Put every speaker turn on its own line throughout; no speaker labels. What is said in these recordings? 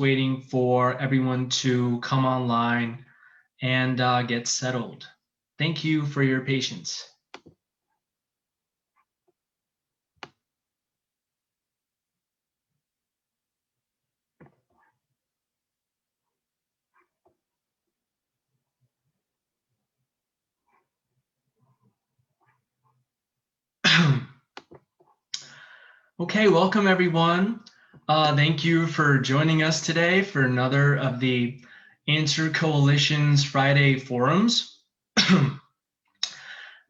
just waiting for everyone to come online and get settled. Thank you for your patience. Okay, welcome everyone. Thank you for joining us today for another of the Answer Coalition's Friday forums.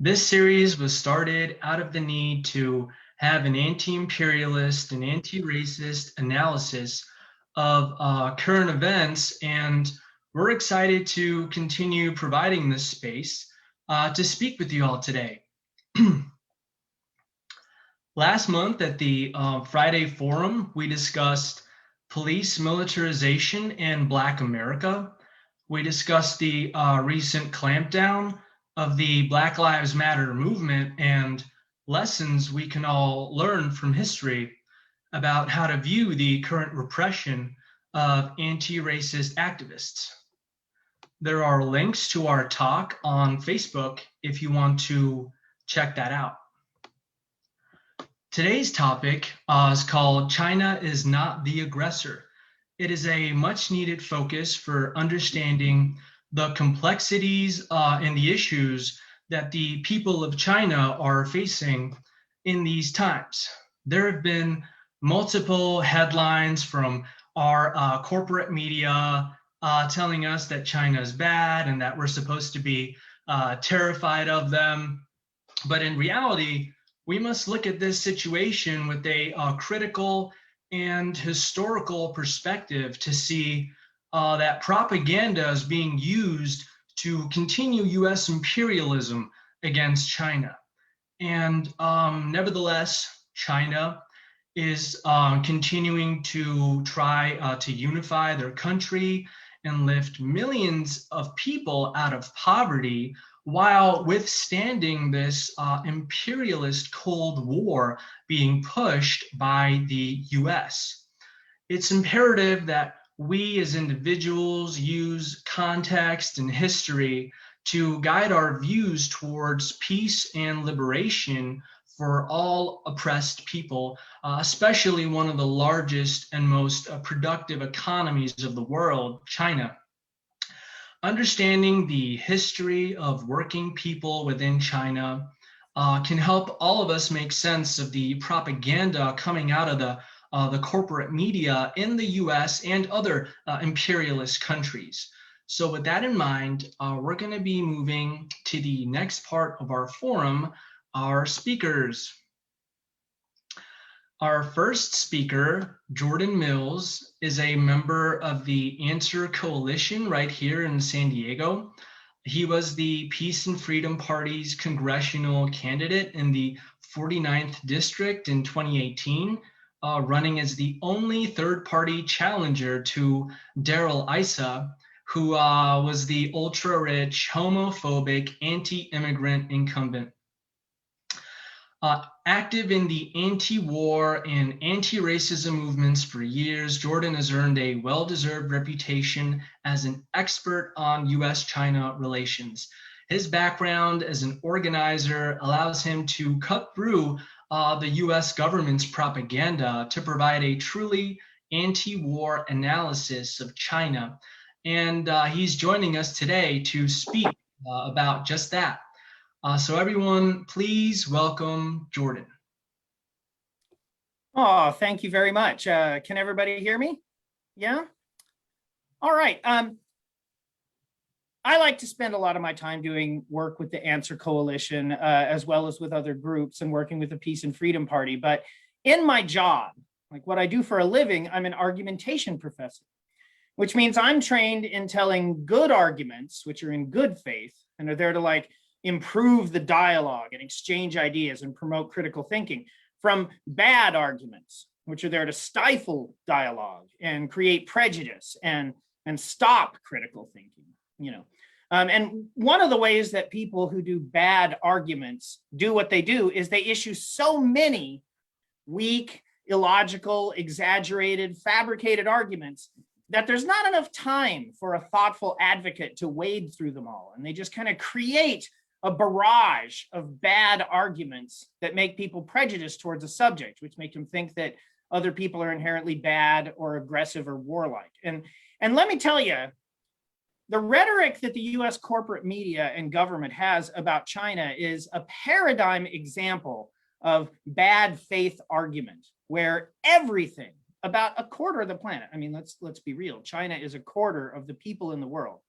This series was started out of the need to have an anti-imperialist and anti-racist analysis of current events, and we're excited to continue providing this space to speak with you all today. Last month at the Friday Forum, we discussed police militarization in Black America. We discussed the recent clampdown of the Black Lives Matter movement and lessons we can all learn from history about how to view the current repression of anti-racist activists. There are links to our talk on Facebook if you want to check that out. Today's topic is called China is Not the Aggressor. It is a much needed focus for understanding the complexities and the issues that the people of China are facing in these times. There have been multiple headlines from our corporate media telling us that China is bad and that we're supposed to be terrified of them. But in reality, we must look at this situation with a critical and historical perspective to see that propaganda is being used to continue US imperialism against China. And nevertheless, China is continuing to try to unify their country and lift millions of people out of poverty while withstanding this imperialist Cold War being pushed by the US. It's imperative that we as individuals use context and history to guide our views towards peace and liberation for all oppressed people, especially one of the largest and most productive economies of the world, China. Understanding the history of working people within China can help all of us make sense of the propaganda coming out of the corporate media in the US and other imperialist countries. So with that in mind, we're going to be moving to the next part of our forum, our speakers. Our first speaker, Jordan Mills, is a member of the Answer Coalition right here in San Diego. He was the Peace and Freedom Party's congressional candidate in the 49th District in 2018, running as the only third-party challenger to Darrell Issa, who was the ultra-rich, homophobic, anti-immigrant incumbent. Active in the anti-war and anti-racism movements for years, Jordan has earned a well-deserved reputation as an expert on US-China relations. His background as an organizer allows him to cut through the US government's propaganda to provide a truly anti-war analysis of China. And he's joining us today to speak about just that. So everyone, please welcome Jordan.
Oh, thank you very much. Can everybody hear me? Yeah? All right. I like to spend a lot of my time doing work with the Answer Coalition, as well as with other groups and working with the Peace and Freedom Party. But in my job, like what I do for a living, I'm an argumentation professor, which means I'm trained in telling good arguments, which are in good faith and are there to like improve the dialogue and exchange ideas and promote critical thinking, from bad arguments, which are there to stifle dialogue and create prejudice and stop critical thinking, you know. And one of the ways that people who do bad arguments do what they do is they issue so many weak, illogical, exaggerated, fabricated arguments that there's not enough time for a thoughtful advocate to wade through them all. And they just kind of create a barrage of bad arguments that make people prejudiced towards a subject, which make them think that other people are inherently bad or aggressive or warlike. And let me tell you, the rhetoric that the US corporate media and government has about China is a paradigm example of bad faith argument, where everything about a quarter of the planet, I mean, let's be real, China is a quarter of the people in the world.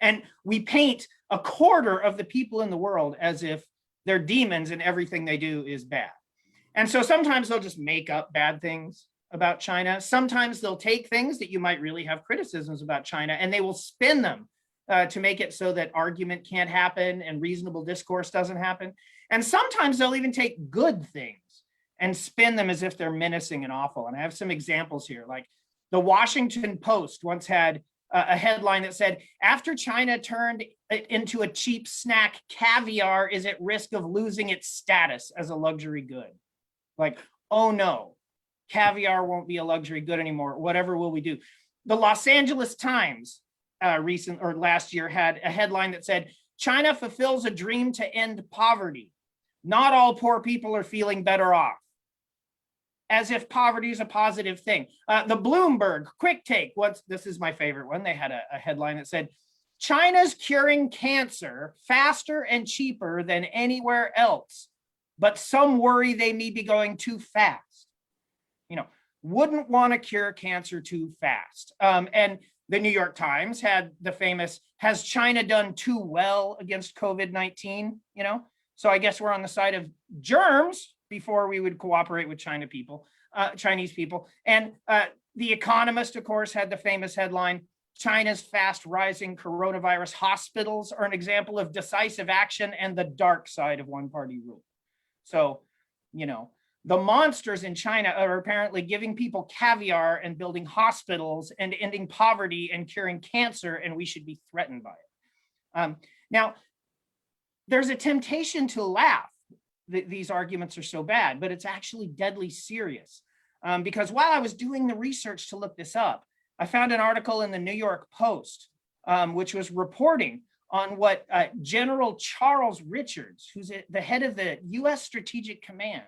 And we paint a quarter of the people in the world as if they're demons and everything they do is bad. And so sometimes they'll just make up bad things about China. Sometimes they'll take things that you might really have criticisms about China and they will spin them to make it so that argument can't happen and reasonable discourse doesn't happen. And sometimes they'll even take good things and spin them as if they're menacing and awful. And I have some examples here. Like the Washington Post once had a headline that said, after China turned it into a cheap snack, caviar is at risk of losing its status as a luxury good. Like, oh no, caviar won't be a luxury good anymore. Whatever will we do? The Los Angeles Times last year had a headline that said, China fulfills a dream to end poverty. Not all poor people are feeling better off. As if poverty is a positive thing. The Bloomberg Quick Take, this is my favorite one. They had a headline that said, China's curing cancer faster and cheaper than anywhere else, but some worry they may be going too fast. You know, wouldn't want to cure cancer too fast. And the New York Times had the famous, has China done too well against COVID-19? You know, so I guess we're on the side of germs before we would cooperate with Chinese people. And The Economist, of course, had the famous headline, China's fast rising coronavirus hospitals are an example of decisive action and the dark side of one-party rule. So, you know, the monsters in China are apparently giving people caviar and building hospitals and ending poverty and curing cancer, and we should be threatened by it. Now, there's a temptation to laugh that these arguments are so bad, but it's actually deadly serious. Because while I was doing the research to look this up, I found an article in the New York Post, which was reporting on what General Charles Richards, who's the head of the US Strategic Command,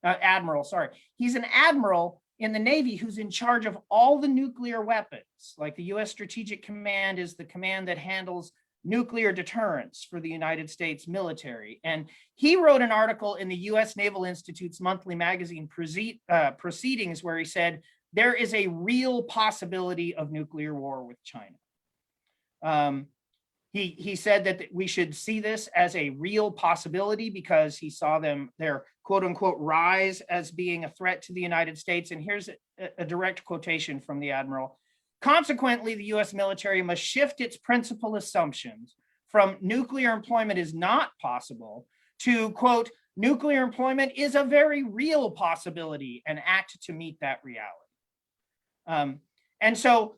Admiral, sorry. He's an admiral in the Navy who's in charge of all the nuclear weapons. Like the US Strategic Command is the command that handles nuclear deterrence for the United States military. And he wrote an article in the US Naval Institute's monthly magazine Proceedings where he said, there is a real possibility of nuclear war with China. He said that we should see this as a real possibility because he saw their quote unquote rise as being a threat to the United States. And here's a direct quotation from the Admiral. Consequently, the US military must shift its principal assumptions from nuclear employment is not possible to quote, nuclear employment is a very real possibility and act to meet that reality. And so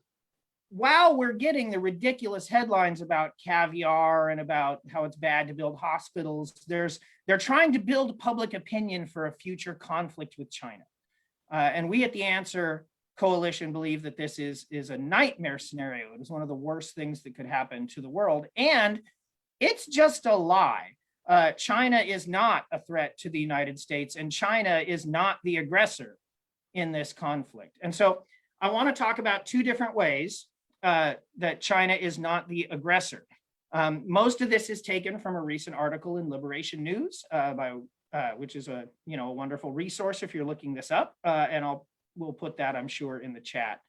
while we're getting the ridiculous headlines about caviar and about how it's bad to build hospitals, they're trying to build public opinion for a future conflict with China. And we at the Answer Coalition believe that this is a nightmare scenario. It is one of the worst things that could happen to the world. And it's just a lie. China is not a threat to the United States, and China is not the aggressor in this conflict. And so I want to talk about two different ways that China is not the aggressor. Most of this is taken from a recent article in Liberation News, which is a wonderful resource if you're looking this up, and we'll put that, I'm sure, in the chat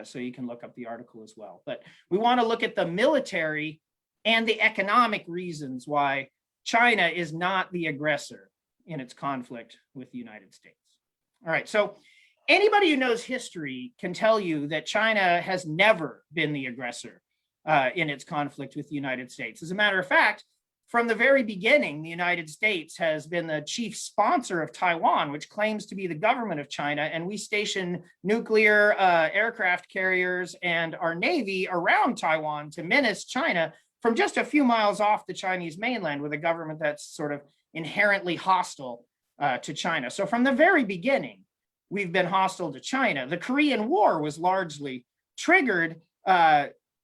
so you can look up the article as well. But we want to look at the military and the economic reasons why China is not the aggressor in its conflict with the United States. All right, so anybody who knows history can tell you that China has never been the aggressor in its conflict with the United States. As a matter of fact, from the very beginning, the United States has been the chief sponsor of Taiwan, which claims to be the government of China, and we station nuclear aircraft carriers and our Navy around Taiwan to menace China from just a few miles off the Chinese mainland with a government that's sort of inherently hostile to China. So from the very beginning, we've been hostile to China. The Korean War was largely triggered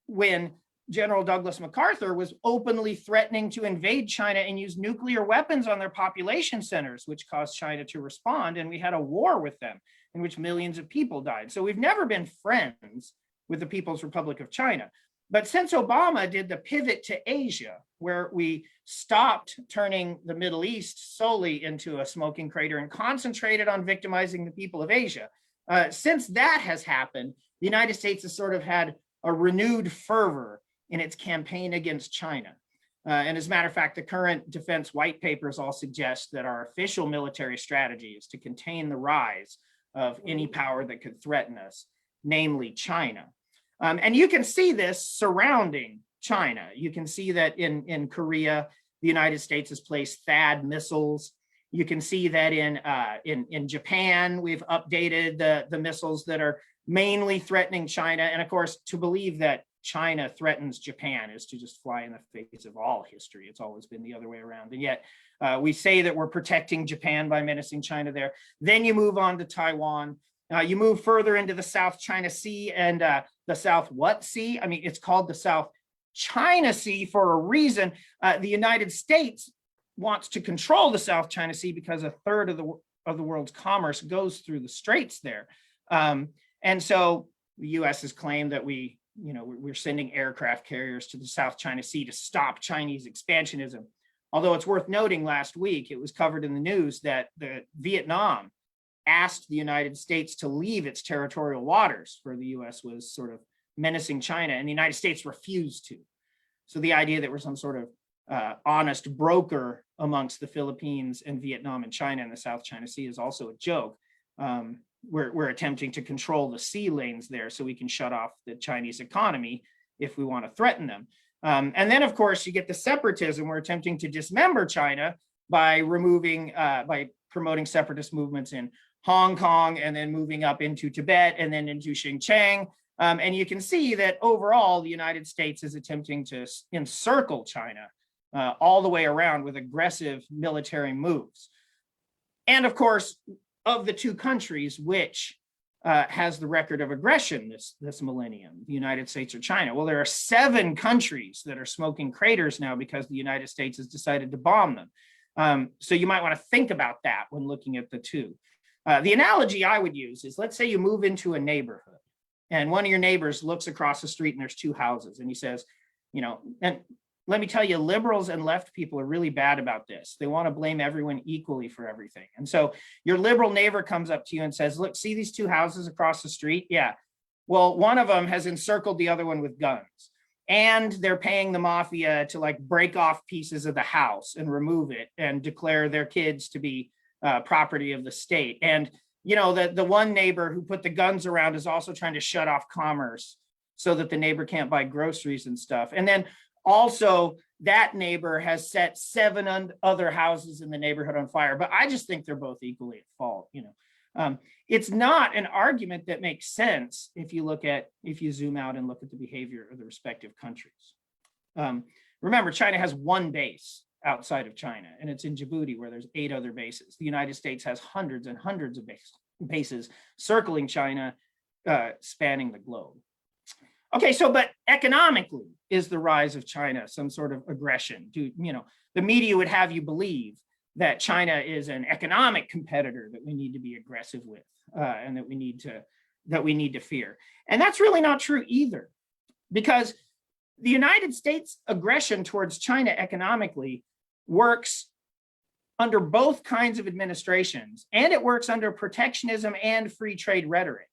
when General Douglas MacArthur was openly threatening to invade China and use nuclear weapons on their population centers, which caused China to respond. And we had a war with them in which millions of people died. So we've never been friends with the People's Republic of China. But since Obama did the pivot to Asia, where we stopped turning the Middle East solely into a smoking crater and concentrated on victimizing the people of Asia, since that has happened, the United States has sort of had a renewed fervor in its campaign against China. And as a matter of fact, the current defense white papers all suggest that our official military strategy is to contain the rise of any power that could threaten us, namely China. And you can see this surrounding China. You can see that in Korea, the United States has placed THAAD missiles. You can see that in Japan, we've updated the missiles that are mainly threatening China. And of course, to believe that China threatens Japan is to just fly in the face of all history. It's always been the other way around. And yet we say that we're protecting Japan by menacing China there. Then you move on to Taiwan. You move further into the South China Sea and the South what Sea? I mean, it's called the South China Sea for a reason. The United States wants to control the South China Sea because a third of the world's commerce goes through the straits there. And so the US has claimed that we're sending aircraft carriers to the South China Sea to stop Chinese expansionism. Although it's worth noting, last week, it was covered in the news that Vietnam asked the United States to leave its territorial waters, where the US was sort of menacing China, and the United States refused to. So the idea that we're some sort of honest broker amongst the Philippines and Vietnam and China in the South China Sea is also a joke. We're attempting to control the sea lanes there so we can shut off the Chinese economy if we want to threaten them. And then, of course, you get the separatism. We're attempting to dismember China by promoting separatist movements in Hong Kong and then moving up into Tibet and then into Xinjiang. And you can see that overall, the United States is attempting to encircle China all the way around with aggressive military moves. And of course, of the two countries, which has the record of aggression this millennium, the United States or China? Well, there are 7 countries that are smoking craters now because the United States has decided to bomb them. So you might want to think about that when looking at the two. The analogy I would use is, let's say you move into a neighborhood and one of your neighbors looks across the street and there's 2 houses and he says, and let me tell you, liberals and left people are really bad about this. They want to blame everyone equally for everything. And so your liberal neighbor comes up to you and says, look, see these 2 houses across the street? Yeah. Well, one of them has encircled the other one with guns. And they're paying the mafia to break off pieces of the house and remove it and declare their kids to be property of the state. And, the one neighbor who put the guns around is also trying to shut off commerce so that the neighbor can't buy groceries and stuff. And then also, that neighbor has set 7 other houses in the neighborhood on fire. But I just think they're both equally at fault. It's not an argument that makes sense if you zoom out and look at the behavior of the respective countries. Remember, China has 1 base outside of China, and it's in Djibouti, where there's 8 other bases. The United States has hundreds and hundreds of bases circling China, spanning the globe. Okay, but economically, is the rise of China some sort of aggression? The media would have you believe that China is an economic competitor that we need to be aggressive with, and that we need to fear. And that's really not true either, because the United States' aggression towards China economically works under both kinds of administrations, and it works under protectionism and free trade rhetoric.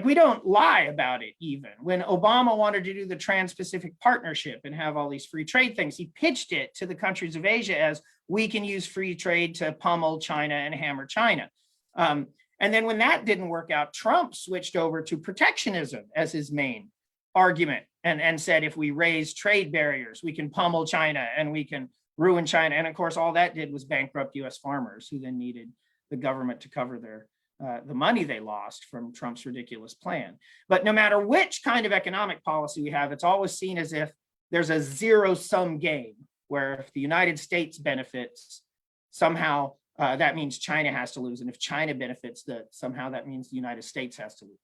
We don't lie about it even. When Obama wanted to do the Trans-Pacific Partnership and have all these free trade things, he pitched it to the countries of Asia as, we can use free trade to pummel China and hammer China. And then when that didn't work out, Trump switched over to protectionism as his main argument and said, if we raise trade barriers, we can pummel China and we can ruin China. And of course, all that did was bankrupt US farmers, who then needed the government to cover the money they lost from Trump's ridiculous plan. But no matter which kind of economic policy we have, it's always seen as if there's a zero-sum game, where if the United States benefits, somehow that means China has to lose. And if China benefits, somehow that means the United States has to lose.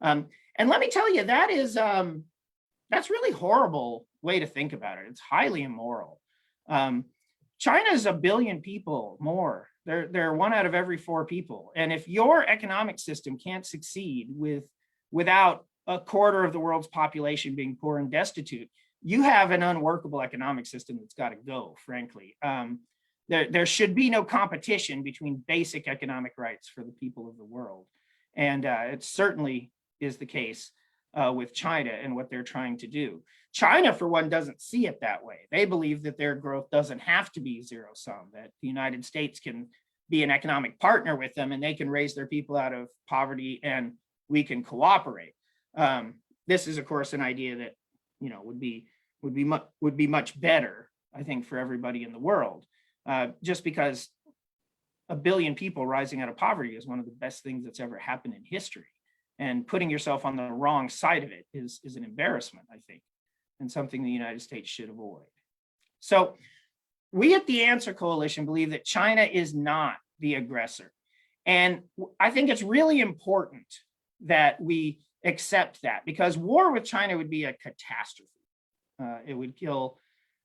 And let me tell you, that's really horrible way to think about it. It's highly immoral. China is 1 billion people more. They're 1 out of every 4 people. And if your economic system can't succeed without 1/4 of the world's population being poor and destitute, you have an unworkable economic system that's got to go, frankly. There should be no competition between basic economic rights for the people of the world. And it certainly is the case with China and what they're trying to do. China, for one, doesn't see it that way. They believe that their growth doesn't have to be zero sum, that the United States can be an economic partner with them and they can raise their people out of poverty and we can cooperate. This is, of course, an idea that would be much better, I think, for everybody in the world. Just because 1 billion people rising out of poverty is one of the best things that's ever happened in history. And putting yourself on the wrong side of it is an embarrassment, I think, and something the United States should avoid. So we at the Answer Coalition believe that China is not the aggressor. And I think it's really important that we accept that, because war with China would be a catastrophe. It would kill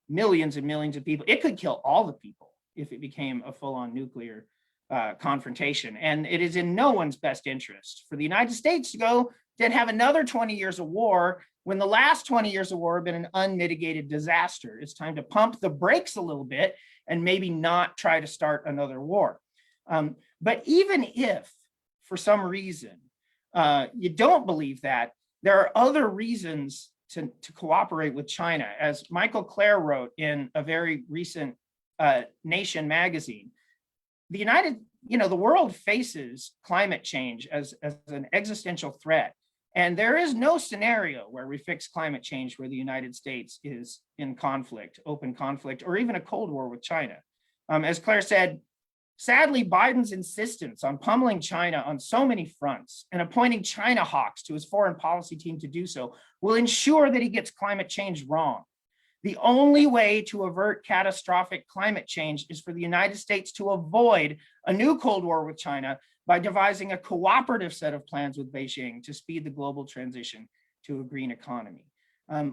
millions and millions of people. It could kill all the people if it became a full-on nuclear confrontation. And it is in no one's best interest for the United States to go and have another 20 years of war when the last 20 years of war have been an unmitigated disaster. It's time to pump the brakes a little bit and maybe not try to start another war. But even if, for some reason, you don't believe that, there are other reasons to cooperate with China. As Michael Clare wrote in a very recent Nation magazine, the world faces climate change as an existential threat. And there is no scenario where we fix climate change where the United States is in conflict, open conflict, or even a Cold War with China. As Claire said, sadly, Biden's insistence on pummeling China on so many fronts and appointing China hawks to his foreign policy team to do so will ensure that he gets climate change wrong. The only way to avert catastrophic climate change is for the United States to avoid a new Cold War with China by devising a cooperative set of plans with Beijing to speed the global transition to a green economy.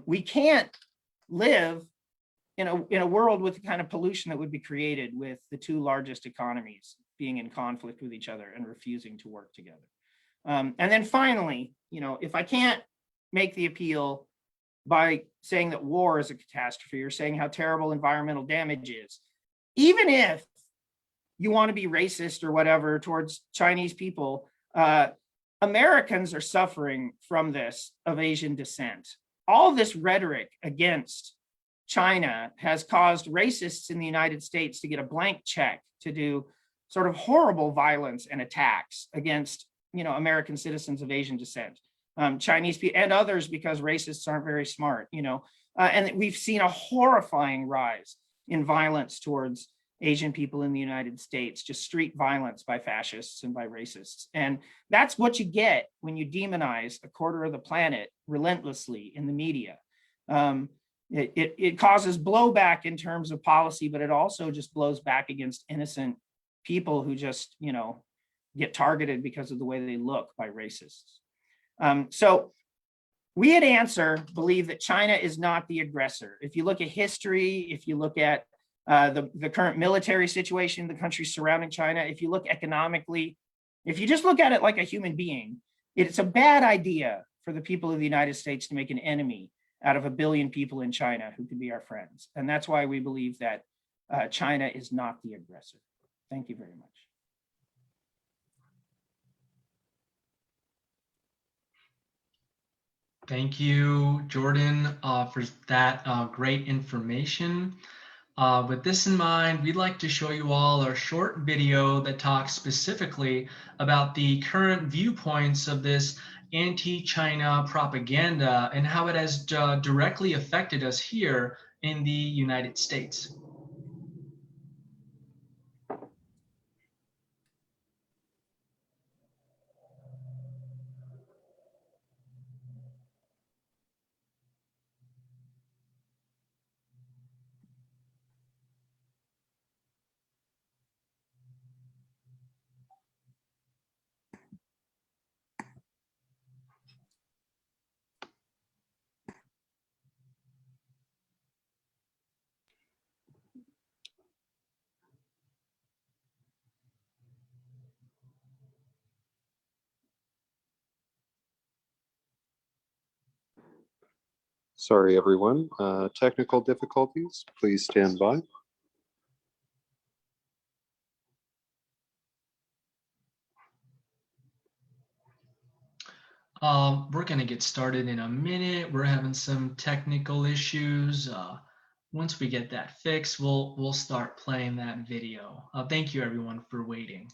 We can't live in a world with the kind of pollution that would be created with the 2 largest economies being in conflict with each other and refusing to work together. And then finally, if I can't make the appeal by saying that war is a catastrophe or saying how terrible environmental damage is, even if you want to be racist or whatever towards Chinese people, Americans are suffering from this of Asian descent. All this rhetoric against China has caused racists in the United States to get a blank check to do sort of horrible violence and attacks against, American citizens of Asian descent, Chinese people and others, because racists aren't very smart, and we've seen a horrifying rise in violence towards Asian people in the United States, just street violence by fascists and by racists. And that's what you get when you demonize 1/4 of the planet relentlessly in the media. It causes blowback in terms of policy, but it also just blows back against innocent people who just, get targeted because of the way they look by racists. So we at Answer believe that China is not the aggressor. If you look at history, if you look at the current military situation in the countries surrounding China, if you look economically, if you just look at it like a human being, it's a bad idea for the people of the United States to make an enemy out of 1 billion people in China who could be our friends. And that's why we believe that China is not the aggressor. Thank you very much.
Thank you, Jordan, for that great information. With this in mind, we'd like to show you all a short video that talks specifically about the current viewpoints of this anti-China propaganda and how it has directly affected us here in the United States.
Sorry, everyone. Technical difficulties. Please stand by.
We're going to get started in a minute. We're having some technical issues. Once we get that fixed, we'll start playing that video. Thank you, everyone, for waiting.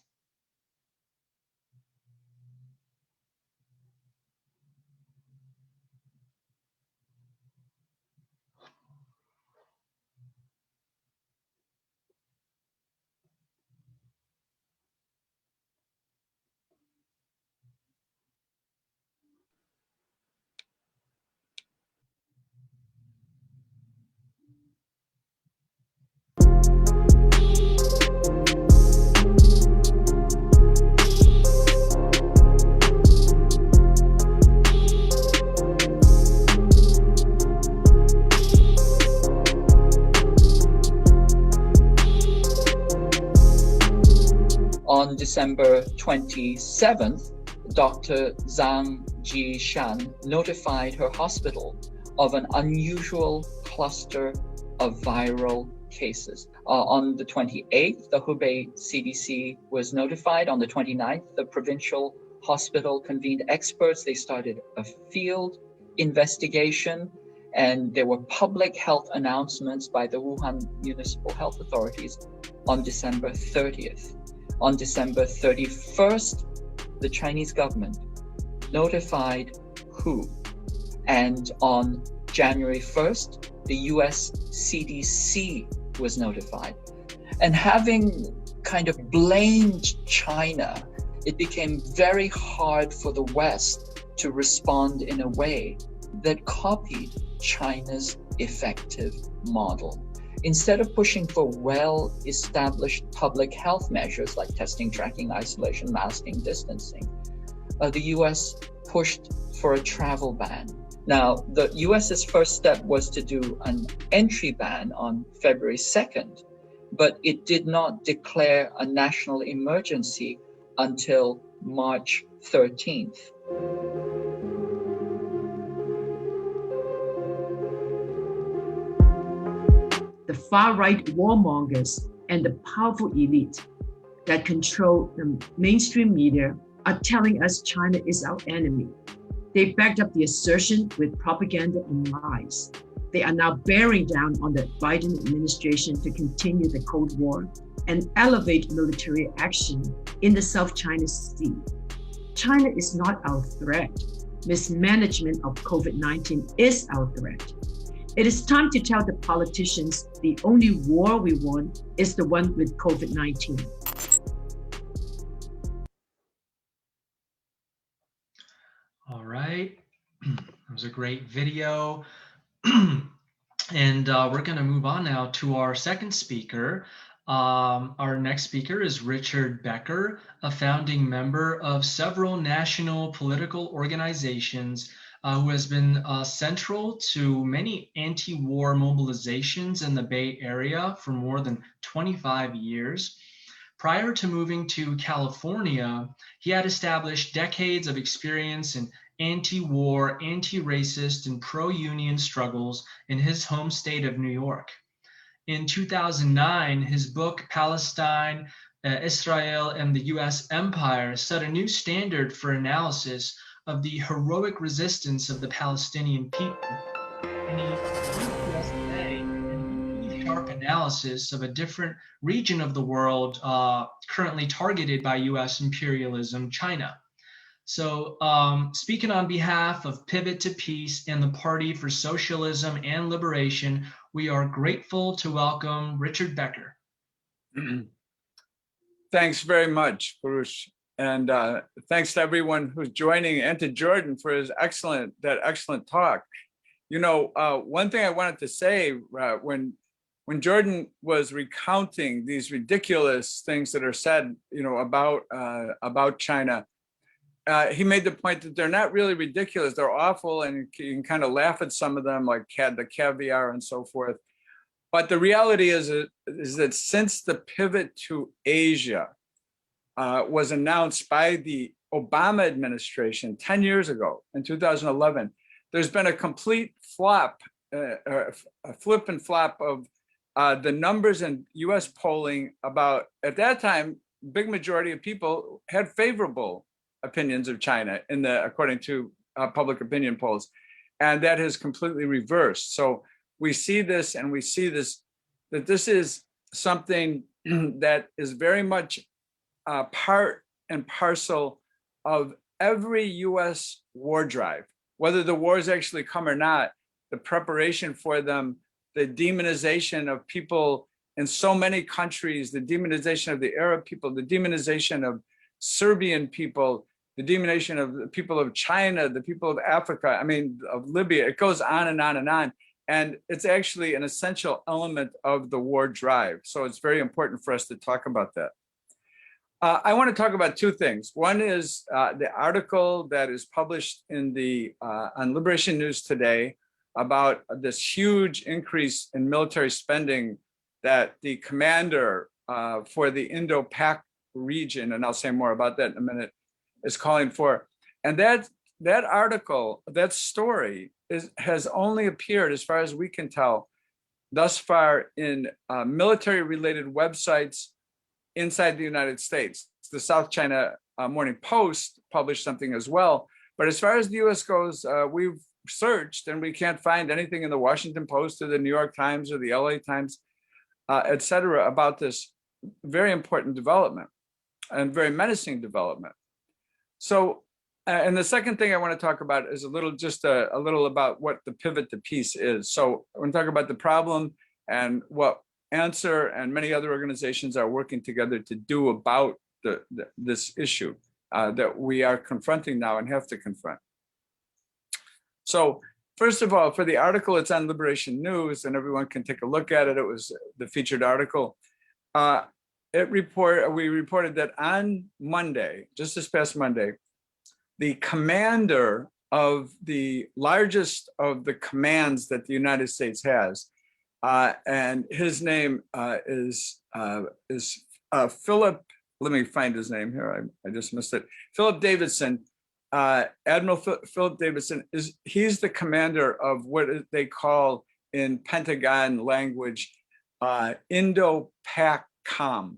On December 27th, Dr. Zhang Jishan notified her hospital of an unusual cluster of viral cases. On the 28th, the Hubei CDC was notified. On the 29th, the provincial hospital convened experts. They started a field investigation, and there were public health announcements by the Wuhan municipal health authorities on December 30th. On December 31st, the Chinese government notified WHO. And on January 1st, the US CDC was notified. And having kind of blamed China, it became very hard for the West to respond in a way that copied China's effective model. Instead of pushing for well-established public health measures like testing, tracking, isolation, masking, distancing, the US pushed for a travel ban. Now, the US's first step was to do an entry ban on February 2nd, but it did not declare a national emergency until March 13th.
The far-right warmongers and the powerful elite that control the mainstream media are telling us China is our enemy. They backed up the assertion with propaganda and lies. They are now bearing down on the Biden administration to continue the Cold War and elevate military action in the South China Sea. China is not our threat. Mismanagement of COVID-19 is our threat. It is time to tell the politicians the only war we want is the one with COVID-19.
All right, that was a great video. And we're going to move on now to our second speaker. Our next speaker is Richard Becker, a founding member of several national political organizations who has been central to many anti-war mobilizations in the Bay Area for more than 25 years. Prior to moving to California, he had established decades of experience in anti-war, anti-racist, and pro-union struggles in his home state of New York. In 2009, his book, Palestine, Israel, and the US Empire, set a new standard for analysis of the heroic resistance of the Palestinian people. And he wrote to us today a sharp analysis of a different region of the world currently targeted by US imperialism, China. So speaking on behalf of Pivot to Peace and the Party for Socialism and Liberation, we are grateful to welcome Richard Becker.
Thanks very much, Baruch. And thanks to everyone who's joining, and to Jordan for his excellent talk. You know, one thing I wanted to say when Jordan was recounting these ridiculous things that are said, you know, about China, he made the point that they're not really ridiculous; they're awful, and you can kind of laugh at some of them, like the caviar and so forth. But the reality is that since the pivot to Asia was announced by the Obama administration 10 years ago in 2011, there's been a complete flop, a flip and flop of the numbers in US polling about, at that time, big majority of people had favorable opinions of China according to public opinion polls. And that has completely reversed. So we see this and we see this, that this is something that is very much part and parcel of every US war drive, whether the wars actually come or not, the preparation for them, the demonization of people in so many countries, the demonization of the Arab people, the demonization of Serbian people, the demonization of the people of China, the people of Africa, I mean, of Libya, it goes on and on and on. And it's actually an essential element of the war drive. So it's very important for us to talk about that. I want to talk about two things. One is the article that is published in on Liberation News today about this huge increase in military spending that the commander for the Indo-Pac region, and I'll say more about that in a minute, is calling for. And that article, that story has only appeared, as far as we can tell, thus far in military-related websites inside the United States. The South China Morning Post published something as well. But as far as the US goes, we've searched and we can't find anything in the Washington Post or the New York Times or the LA Times, et cetera, about this very important development and very menacing development. So, and the second thing I want to talk about is a little about what the pivot to peace is. So I want to talk about the problem and what Answer and many other organizations are working together to do about this issue that we are confronting now and have to confront. So first of all, for the article, it's on Liberation News and everyone can take a look at it. It was the featured article. We reported that on Monday, just this past Monday, the commander of the largest of the commands that the United States has, and his name is Philip. Let me find his name here. I just missed it. Philip Davidson, Admiral Philip Davidson he's the commander of what they call in Pentagon language Indo-PACOM,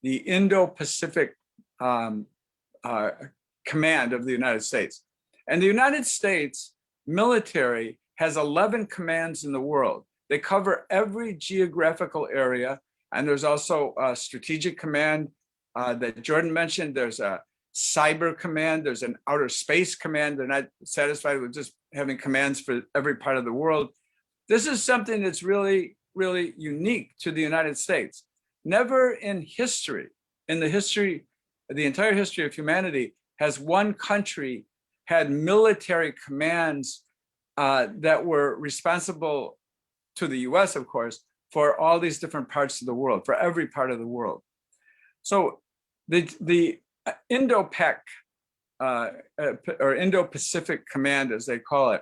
the Indo-Pacific Command of the United States. And the United States military has 11 commands in the world. They cover every geographical area. And there's also a strategic command that Jordan mentioned. There's a cyber command. There's an outer space command. They're not satisfied with just having commands for every part of the world. This is something that's really, really unique to the United States. Never in history, the entire history of humanity, has one country had military commands that were responsible to the US, of course, for all these different parts of the world, for every part of the world. So the Indo-Pac or Indo-Pacific Command, as they call it,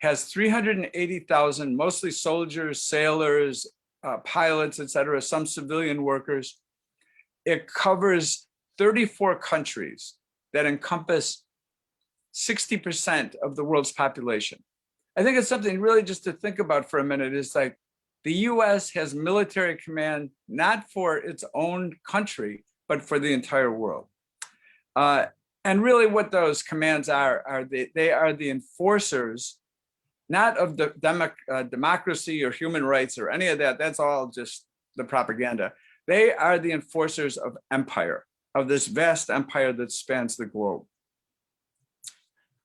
has 380,000, mostly soldiers, sailors, pilots, et cetera, some civilian workers. It covers 34 countries that encompass 60% of the world's population. I think it's something really just to think about for a minute. Is like the US has military command, not for its own country, but for the entire world. And really what those commands are they are the enforcers, not of the democracy or human rights or any of that. That's all just the propaganda. They are the enforcers of empire, of this vast empire that spans the globe.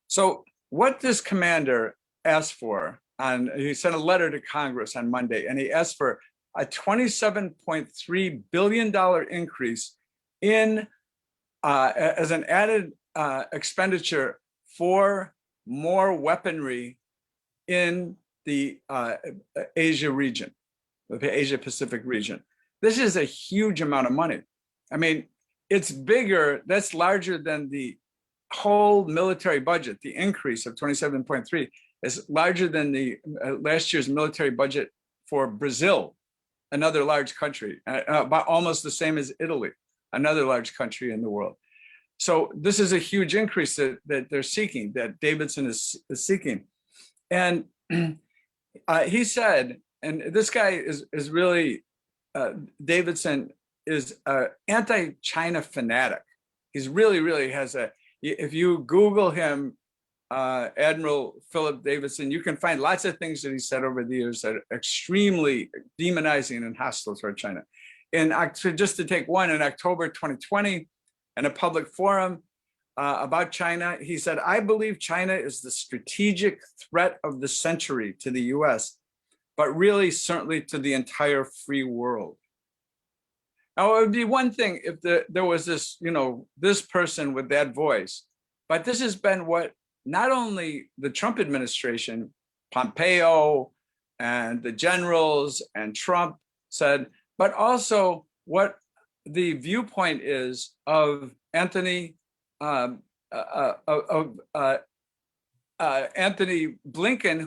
So what this commander asked for, he sent a letter to Congress on Monday, and he asked for a $27.3 billion increase in as an added expenditure for more weaponry in the Asia region, the Asia Pacific region. This is a huge amount of money. I mean, it's bigger, that's larger than the whole military budget. The increase of 27.3 is larger than the last year's military budget for Brazil, another large country, about almost the same as Italy, another large country in the world. So this is a huge increase that they're seeking, that Davidson is seeking. And he said, and this guy is really, Davidson is an anti-China fanatic. He's really has a, if you Google him, Admiral Philip Davidson, you can find lots of things that he said over the years that are extremely demonizing and hostile toward China. Just to take one, in October 2020, in a public forum about China, he said, "I believe China is the strategic threat of the century to the US, but really certainly to the entire free world." Now, it would be one thing if there was this, this person with that voice, but this has been what not only the Trump administration, Pompeo and the generals and Trump said, but also what the viewpoint is of Anthony Blinken,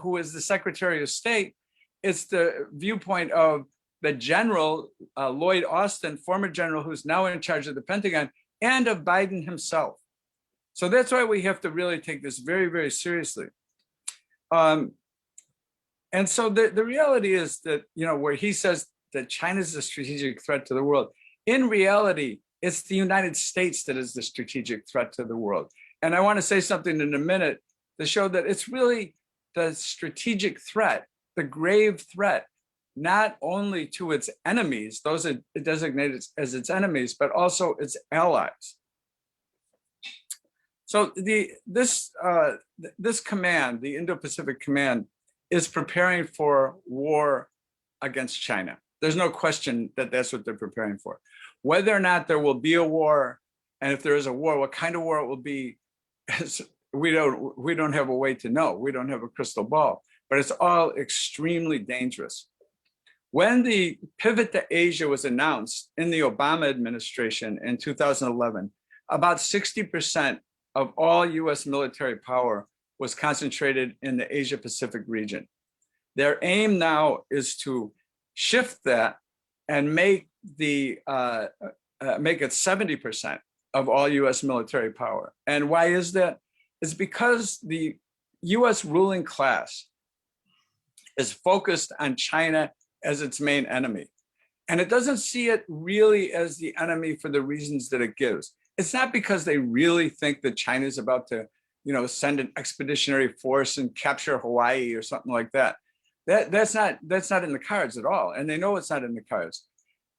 who is the Secretary of State. It's the viewpoint of the general, Lloyd Austin, former general, who's now in charge of the Pentagon, and of Biden himself. So that's why we have to really take this very seriously. And so the reality is that, where he says that China is a strategic threat to the world, in reality, it's the United States that is the strategic threat to the world. And I want to say something in a minute to show that it's really the strategic threat, the grave threat, not only to its enemies, those are designated as its enemies, but also its allies. So this command, the Indo-Pacific Command, is preparing for war against China. There's no question that that's what they're preparing for. Whether or not there will be a war, and if there is a war, what kind of war it will be, we don't have a way to know. We don't have a crystal ball, but it's all extremely dangerous. When the pivot to Asia was announced in the Obama administration in 2011, about 60% of all US military power was concentrated in the Asia Pacific region. Their aim now is to shift that and make it 70% of all US military power. And why is that? It's because the US ruling class is focused on China as its main enemy. And it doesn't see it really as the enemy for the reasons that it gives. It's not because they really think that China is about to, send an expeditionary force and capture Hawaii or something like that. That's not in the cards at all. And they know it's not in the cards.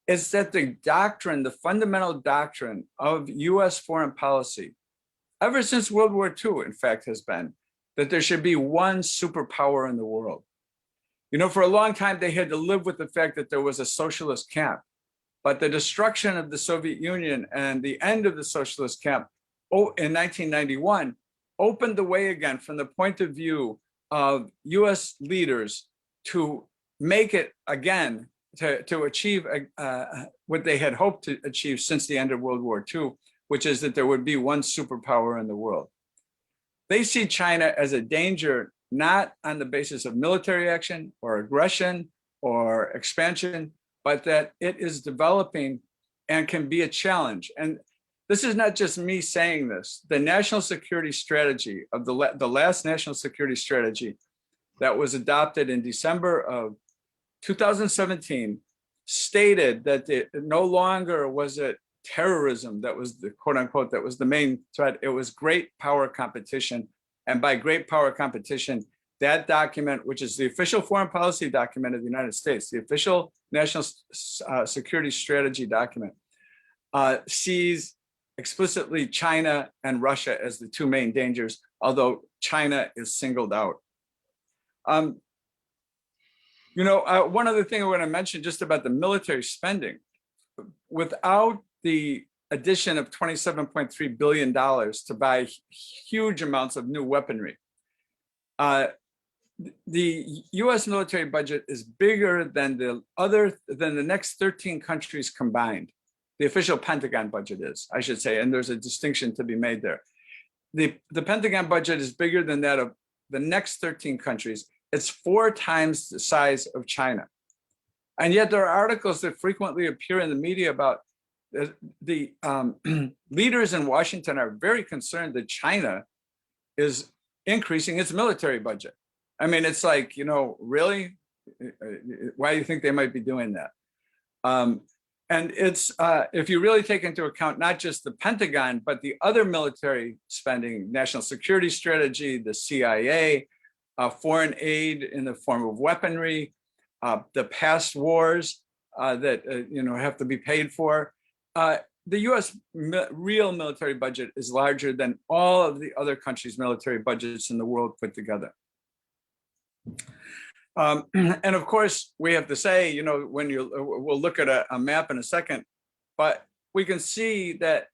It's that the doctrine, the fundamental doctrine of US foreign policy, ever since World War II, in fact, has been that there should be one superpower in the world. For a long time, they had to live with the fact that there was a socialist camp. But the destruction of the Soviet Union and the end of the socialist camp in 1991 opened the way again from the point of view of US leaders to make it again, to achieve what they had hoped to achieve since the end of World War II, which is that there would be one superpower in the world. They see China as a danger, not on the basis of military action or aggression or expansion, but that it is developing and can be a challenge. And this is not just me saying this. The national security strategy of the last national security strategy that was adopted in December of 2017 stated that no longer was it terrorism that was the quote unquote, that was the main threat. It was great power competition. And by great power competition, that document, which is the official foreign policy document of the United States, the official national security strategy document, sees explicitly China and Russia as the two main dangers, although China is singled out. One other thing I want to mention just about the military spending, without the addition of $27.3 billion to buy huge amounts of new weaponry, the US military budget is bigger than the next 13 countries combined. The official Pentagon budget is, I should say, and there's a distinction to be made there. The Pentagon budget is bigger than that of the next 13 countries. It's 4 times the size of China. And yet there are articles that frequently appear in the media about the leaders in Washington are very concerned that China is increasing its military budget. I mean, it's like, really? Why do you think they might be doing that? And it's, if you really take into account not just the Pentagon, but the other military spending, national security strategy, the CIA, foreign aid in the form of weaponry, the past wars that have to be paid for. The U.S. real military budget is larger than all of the other countries' military budgets in the world put together. And of course, we have to say, when we'll look at a map in a second, but we can see that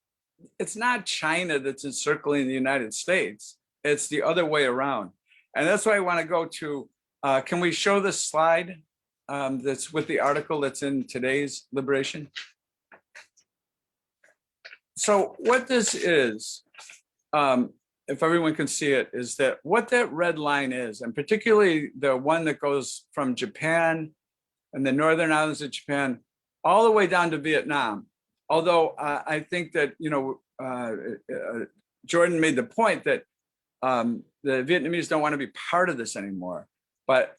it's not China that's encircling the United States. It's the other way around. And that's why I want to go to, can we show this slide that's with the article that's in today's Liberation? So what this is, if everyone can see it, is that what that red line is, and particularly the one that goes from Japan and the northern islands of Japan all the way down to Vietnam. Although I think that, Jordan made the point that the Vietnamese don't want to be part of this anymore, but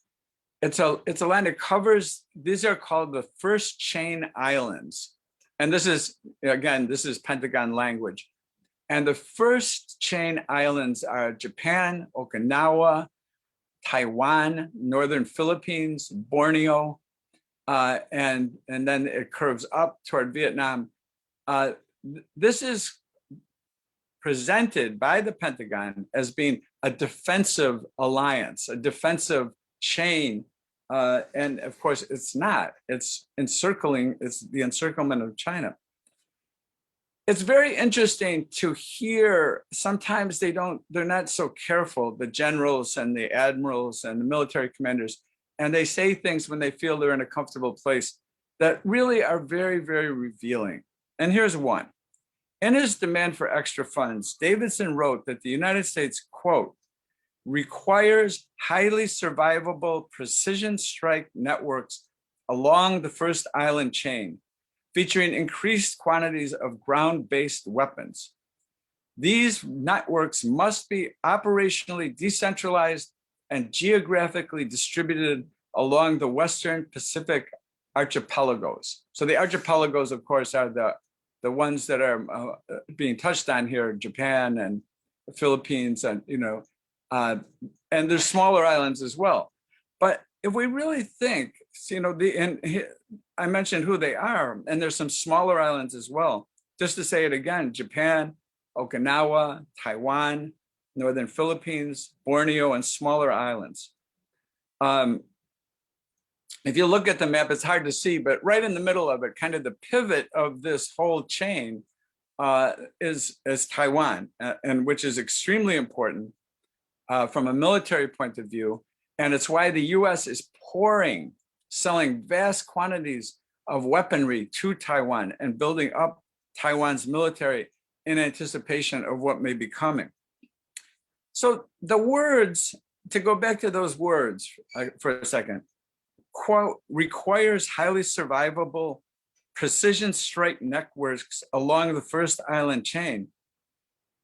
it's a land that covers, these are called the first chain islands. And this is, again, this is Pentagon language. And the first chain islands are Japan, Okinawa, Taiwan, Northern Philippines, Borneo, and then it curves up toward Vietnam. This is presented by the Pentagon as being a defensive alliance, a defensive chain. And of course, it's not. It's encircling, it's the encirclement of China. It's very interesting to hear, sometimes they're not so careful, the generals and the admirals and the military commanders, and they say things when they feel they're in a comfortable place that really are very, very revealing. And here's one. In his demand for extra funds, Davidson wrote that the United States, quote, requires highly survivable precision strike networks along the first island chain, featuring increased quantities of ground-based weapons. These networks must be operationally decentralized and geographically distributed along the Western Pacific archipelagos. So the archipelagos, of course, are the ones that are being touched on here, Japan and the Philippines, and and there's smaller islands as well. But if we really think, I mentioned who they are, and there's some smaller islands as well. Just to say it again, Japan, Okinawa, Taiwan, Northern Philippines, Borneo, and smaller islands. If you look at the map, it's hard to see, but right in the middle of it, kind of the pivot of this whole chain is Taiwan, and which is extremely important from a military point of view. And it's why the US is selling vast quantities of weaponry to Taiwan and building up Taiwan's military in anticipation of what may be coming. So the words, to go back to those words for a second, quote, requires highly survivable precision strike networks along the first island chain,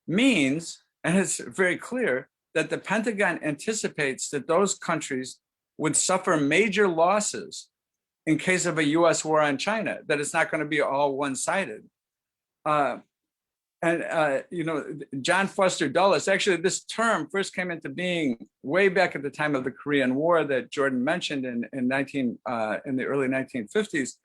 means, and it's very clear, that the Pentagon anticipates that those countries would suffer major losses in case of a US war on China, that it's not going to be all one-sided. John Foster Dulles, actually this term first came into being way back at the time of the Korean War that Jordan mentioned in the early 1950s.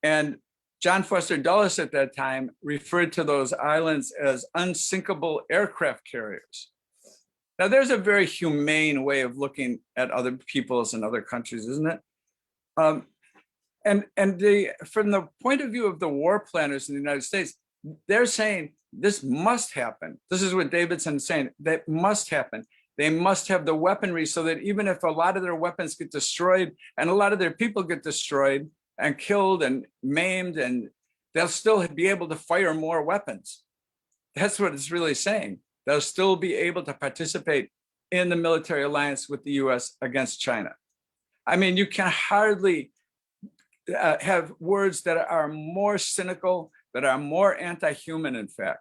And John Foster Dulles at that time referred to those islands as unsinkable aircraft carriers. Now, there's a very humane way of looking at other peoples and other countries, isn't it? From the point of view of the war planners in the United States, they're saying this must happen. This is what Davidson is saying, that must happen. They must have the weaponry so that even if a lot of their weapons get destroyed and a lot of their people get destroyed and killed and maimed, and they'll still be able to fire more weapons. That's what it's really saying. They'll still be able to participate in the military alliance with the US against China. I mean, you can hardly have words that are more cynical, that are more anti-human, in fact.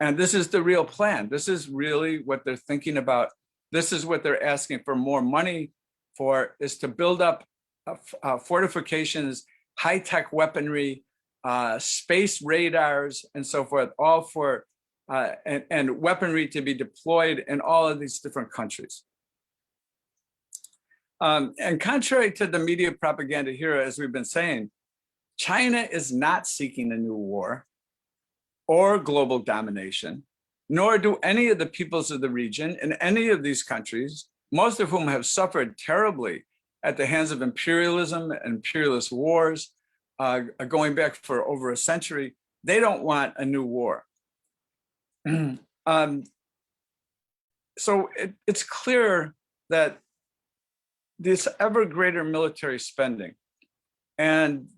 And this is the real plan. This is really what they're thinking about This is what they're asking for more money for, is to build up fortifications, high-tech weaponry, space radars, and so forth, all for, and weaponry to be deployed in all of these different countries. And contrary to the media propaganda here, as we've been saying, China is not seeking a new war or global domination, nor do any of the peoples of the region in any of these countries, most of whom have suffered terribly at the hands of imperialism and imperialist wars, going back for over a century. They don't want a new war. So it's clear that this ever greater military spending and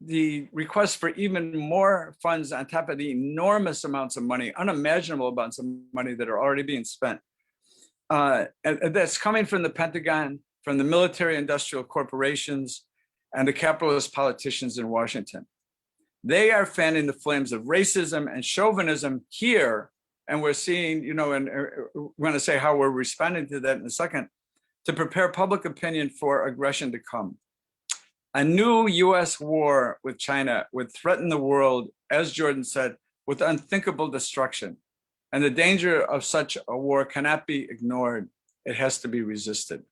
the request for even more funds on top of the enormous amounts of money, unimaginable amounts of money that are already being spent, and that's coming from the Pentagon, from the military industrial corporations, and the capitalist politicians in Washington. They are fanning the flames of racism and chauvinism here, and we're seeing, you know, and we're going to say how we're responding to that in a second, to prepare public opinion for aggression to come. A new US war with China would threaten the world, as Jordan said, with unthinkable destruction. And the danger of such a war cannot be ignored. It has to be resisted.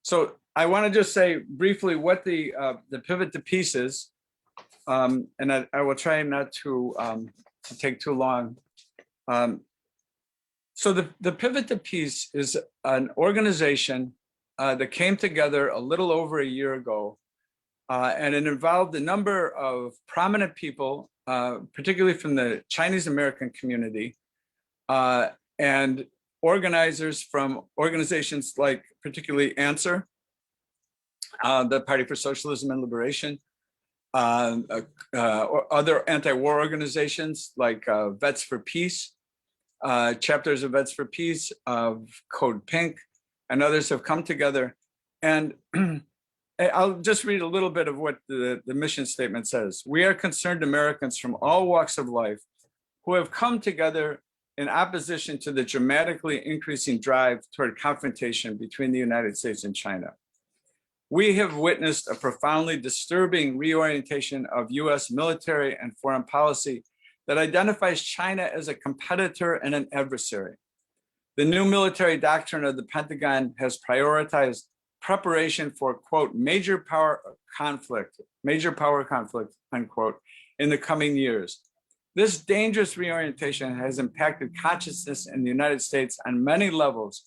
So I want to just say briefly what the pivot to peace is, and I will try not to take too long. So the Pivot to Peace is an organization that came together a little over a year ago, and it involved a number of prominent people, particularly from the Chinese American community, and organizers from organizations like particularly Answer, the Party for Socialism and Liberation, or other anti-war organizations like Vets for Peace, chapters of Vets for Peace, of Code Pink, and others have come together. And I'll just read a little bit of what the mission statement says. We are concerned Americans from all walks of life who have come together in opposition to the dramatically increasing drive toward confrontation between the United States and China. We have witnessed a profoundly disturbing reorientation of US military and foreign policy that identifies China as a competitor and an adversary. The new military doctrine of the Pentagon has prioritized preparation for, quote, major power conflict, unquote, in the coming years. This dangerous reorientation has impacted consciousness in the United States on many levels,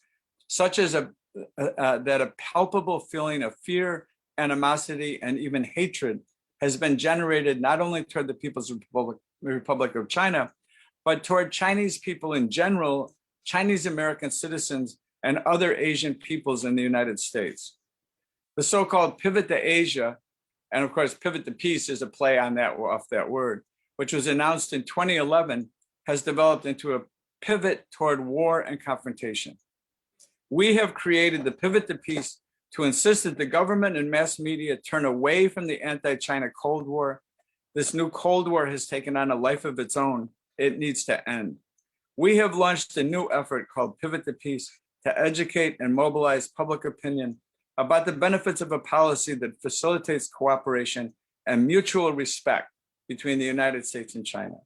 such as that a palpable feeling of fear, animosity, and even hatred has been generated not only toward the People's Republic of China, but toward Chinese people in general, Chinese American citizens, and other Asian peoples in the United States. The so-called Pivot to Asia, and of course, Pivot to Peace is a play on that, off that word, which was announced in 2011, has developed into a pivot toward war and confrontation. We have created the Pivot to Peace to insist that the government and mass media turn away from the anti-China Cold War. This new Cold War has taken on a life of its own. It needs to end. We have launched a new effort called Pivot to Peace to educate and mobilize public opinion about the benefits of a policy that facilitates cooperation and mutual respect between the United States and China.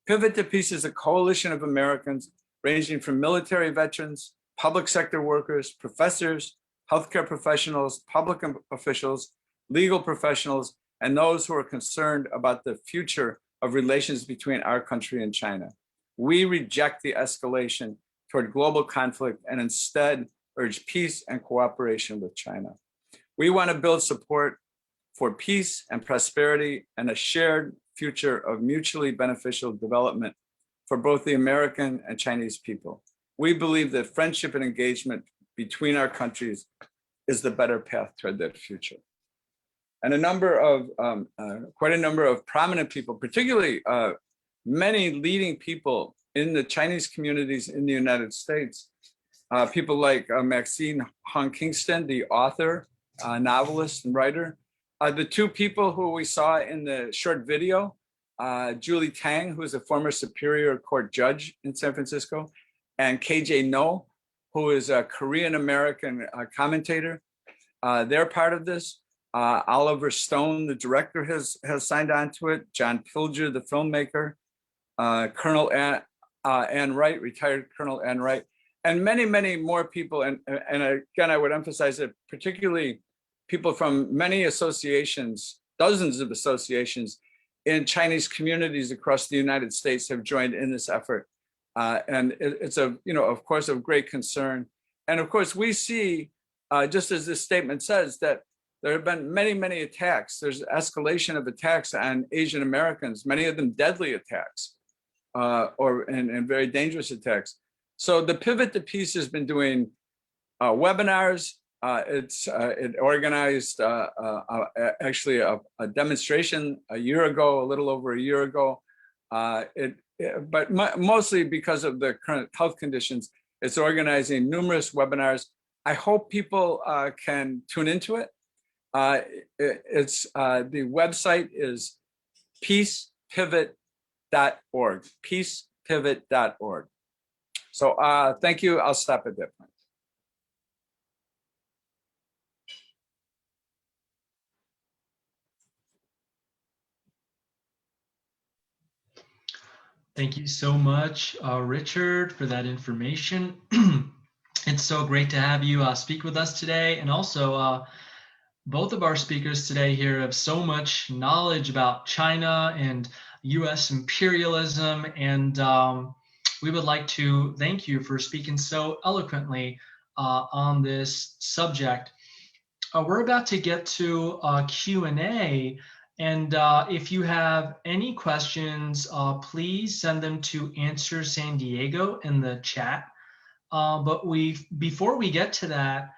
Pivot to Peace is a coalition of Americans ranging from military veterans, public sector workers, professors, healthcare professionals, public officials, legal professionals, and those who are concerned about the future of relations between our country and China. We reject the escalation toward global conflict and instead urge peace and cooperation with China. We want to build support for peace and prosperity and a shared future of mutually beneficial development for both the American and Chinese people. We believe that friendship and engagement between our countries is the better path toward that future. And quite a number of prominent people, particularly many leading people in the Chinese communities in the United States, people like Maxine Hong Kingston, the author, novelist, and writer. The two people who we saw in the short video, Julie Tang, who is a former Superior Court judge in San Francisco, and KJ No, who is a Korean-American commentator. They're part of this. Oliver Stone, the director, has signed on to it. John Pilger, the filmmaker, Colonel Ann Wright, retired Colonel Ann Wright, and many, many more people. And again, I would emphasize that particularly people from many associations, dozens of associations in Chinese communities across the United States have joined in this effort. And it's of course, of great concern. And of course, we see, just as this statement says, that there have been many, many attacks. There's escalation of attacks on Asian Americans, many of them deadly attacks, and very dangerous attacks. So the Pivot to Peace has been doing webinars. It organized actually a demonstration a little over a year ago. But mostly because of the current health conditions, it's organizing numerous webinars. I hope people can tune into it. The website is peacepivot.org, peacepivot.org. So thank you. I'll stop at that point.
Thank you so much, Richard, for that information. It's so great to have you speak with us today. And also, both of our speakers today here have so much knowledge about China and US imperialism. And we would like to thank you for speaking so eloquently on this subject. We're about to get to Q&A. And if you have any questions, please send them to Answer San Diego in the chat. But before we get to that,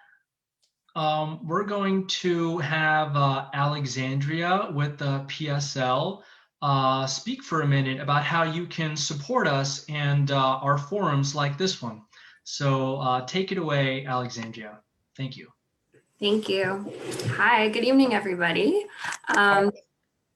we're going to have Alexandria with the PSL speak for a minute about how you can support us and our forums like this one. So take it away, Alexandria. Thank you.
Thank you. Hi, good evening, everybody.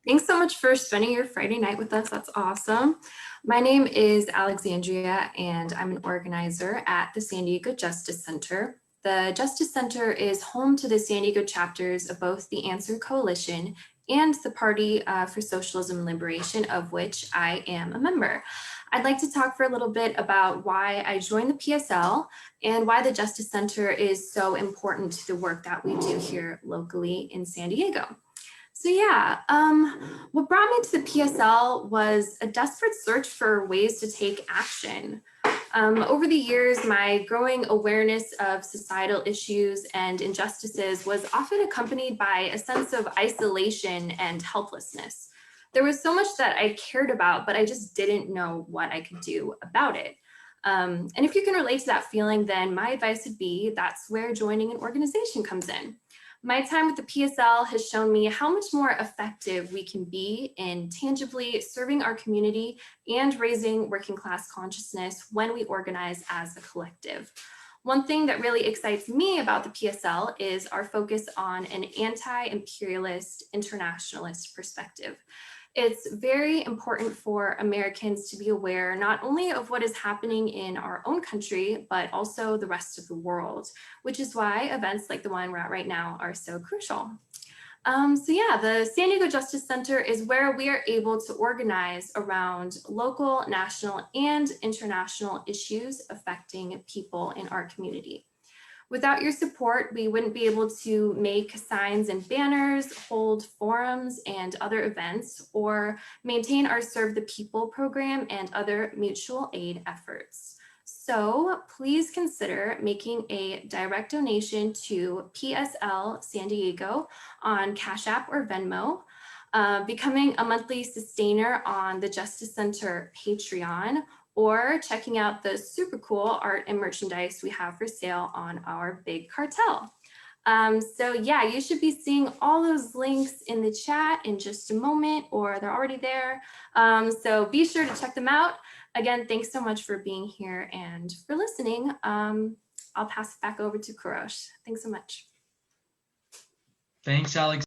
Thanks so much for spending your Friday night with us. That's awesome. My name is Alexandria, and I'm an organizer at the San Diego Justice Center. The Justice Center is home to the San Diego chapters of both the Answer Coalition and the Party for Socialism and Liberation, of which I am a member. I'd like to talk for a little bit about why I joined the PSL and why the Justice Center is so important to the work that we do here locally in San Diego. So yeah, what brought me to the PSL was a desperate search for ways to take action. Over the years, my growing awareness of societal issues and injustices was often accompanied by a sense of isolation and helplessness. There was so much that I cared about, but I just didn't know what I could do about it. And if you can relate to that feeling, then my advice would be that's where joining an organization comes in. My time with the PSL has shown me how much more effective we can be in tangibly serving our community and raising working class consciousness when we organize as a collective. One thing that really excites me about the PSL is our focus on an anti-imperialist internationalist perspective. It's very important for Americans to be aware not only of what is happening in our own country, but also the rest of the world, which is why events like the one we're at right now are so crucial. So yeah, the San Diego Justice Center is where we are able to organize around local, national, and international issues affecting people in our community. Without your support, we wouldn't be able to make signs and banners, hold forums and other events, or maintain our Serve the People program and other mutual aid efforts. So please consider making a direct donation to PSL San Diego on Cash App or Venmo, becoming a monthly sustainer on the Justice Center Patreon, or checking out the super cool art and merchandise we have for sale on our big cartel. So yeah, you should be seeing all those links in the chat in just a moment, or they're already there. So be sure to check them out. Again, thanks so much for being here and for listening. I'll pass it back over to Kurosh. Thanks so much.
Thanks, Alex.